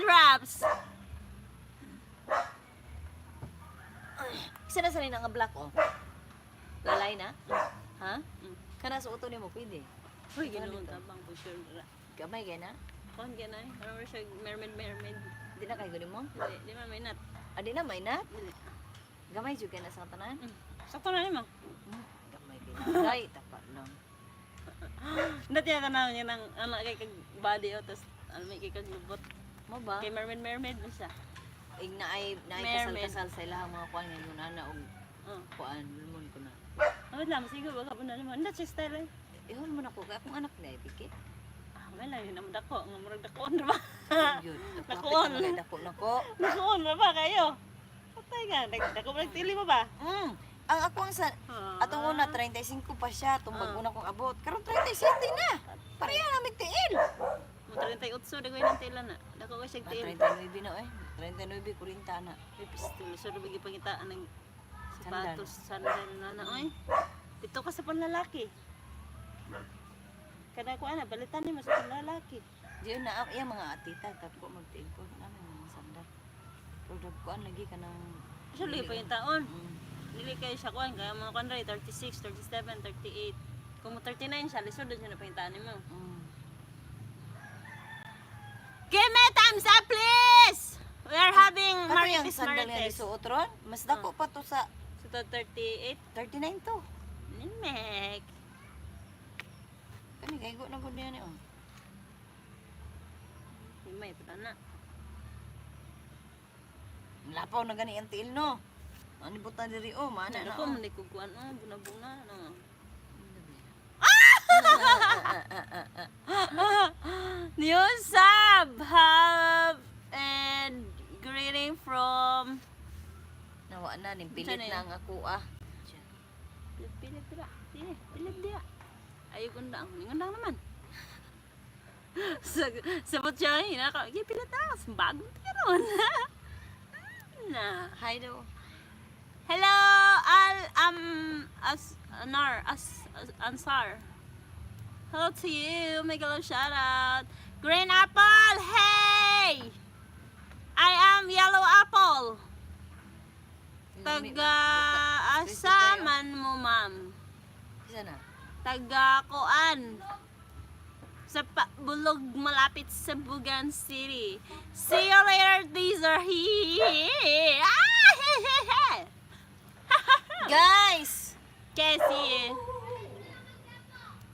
wraps. Isa na sa rin nga black, oh. Lalay na? Ha? Kana sa uto ni mo, pwede. Uy, ganoon tabang po sure. Gamay kaya na? Kon ganay. Ano siya mermaid. Di na kayo gani mo? Di man may nat. Adi na, may na? Dili. Gamay dyan na sa tanan? Sakto na nimo. Gamay kaya. Ay, tapa lang. Dati ka na niya ng anak kay kag body o tas may kay kag lubot. Mo ba? Kay mermaid mo siya. Ig naay Mermaid. kasal-kasal sa ilahang mga kuan ngayon ana og kuan lumon ko na. Ano lang siguro wala pa na naman. That's your style eh. Ihon mo na ko ka akong anak na ipikit. Wala yun naman dako. Nga murag dakoon na ba? Yun. Nakuon. Dako nako. Dakoon na ba kayo? Patay ka. Dako mo nagtili mo ba? Ang ako ang sa atong una 35 pa siya tumbag una kong abot. Karon 37 na. Pareha na migtiil. Mo 38 dagoy ng tila na. Dako ko siya tiil. 39 na eh. 39 40 na. Pipistol. So bigi pangitaan ng Sandal. sapatos, sandal na oy. Pito ka sa panlalaki. Kada ko ana balitan ni mo sa panlalaki. Diyon na iya mga atita tapos magtiil ko namin mga sandal. Pero kuan lagi ka ng Siya lagi pa yung taon. Dili kayo siya kuan kaya mga kuan 36, 37, 38. Kung mo 39 siya, lisod doon siya na pangitaan ni mo. Give me thumbs up please! We are having Kato yung Marites sandal nga Marites. isuot ron, mas dako pa to sa So 38. 39 to. Nimek. Kani kaygo na gud niya oh. Himay pa na. Lapaw na gani ang tiil no. Ani buta diri oh, mana na. Ako Oh. man di ko kuan buna-buna no. New sub have and greeting from Nawa na ning pilit Saan na na yun? ang ako ah. Pilit dira. Pilit dira. Ayo gundang, ngundang naman. Sabot siya naka, pilit na, bagong tiron. Na. Hi do. Hello, Ansar. Hello to you. Make a little shout out. Green apple, hey! I am yellow apple. Taga asaman mo, ma'am. Isa na. Taga Kuan. Sa Bulog, malapit sa Bugan City. See you later, these are here. Guys, Cassie.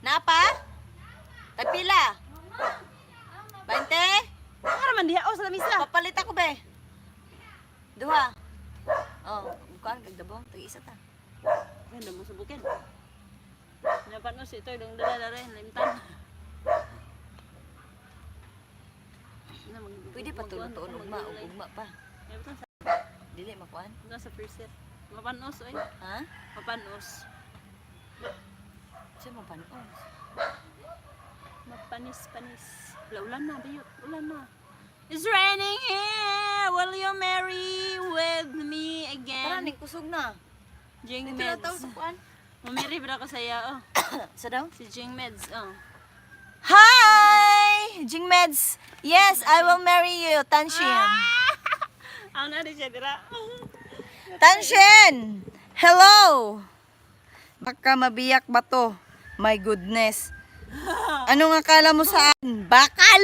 napa? Tagpila. 20? Ano man diha? Oh, sa lamisa. Papalit ako be. Duha. Oh, kuan kagdabong, tag-isa ta. Ganda mo subukin. Napan mo si ito, yung dala rin, limtan. Pwede pa tuon ugma pa. Dili makuan. Sa preset. Mapanos, oy. Ha? Mapanos. Siya mo panon. Mapanis-panis. Ulan na, bayot. Ulan na. It's raining here. Will you marry with me Tara again? ning kusog na. Jing Dito na tao Meds. sa kuan. Mamiri ba ko saya, oh. Sa daw? Si Jing Meds, oh. Hi! Jing Meds. Yes, I will marry you. Tanshin. Ang nari siya, dira. Tanshin! Hello! Baka mabiyak ba to? My goodness. Anong akala mo sa akin? Bakal?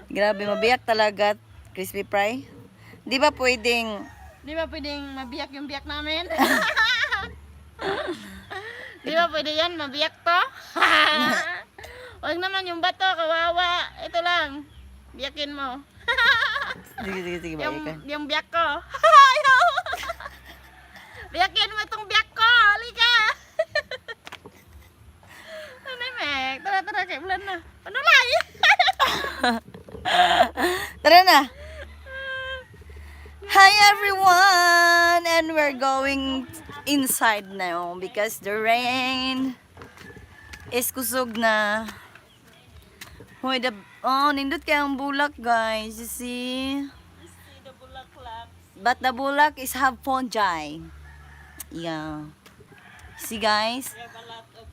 Grabe, mabiyak talaga. Crispy fry. Di ba pwedeng... Di ba pwedeng mabiyak yung biyak namin? Di ba pwede yan, mabiyak to? Huwag naman yung bato, kawawa. Ito lang, biyakin mo. Sige, balikan. Yung biyak ko. Biyakin mo itong biyak ko, halika. Ano yung mek? Tara, kay Bulan na. Ano lang? Tara na! Hi everyone! And we're going inside now because the rain is kusog na. Hoy, nindot kaya ang bulak guys. You see? See the bulaklak. But the bulak is have fungi. Yeah. See guys? We have a lot of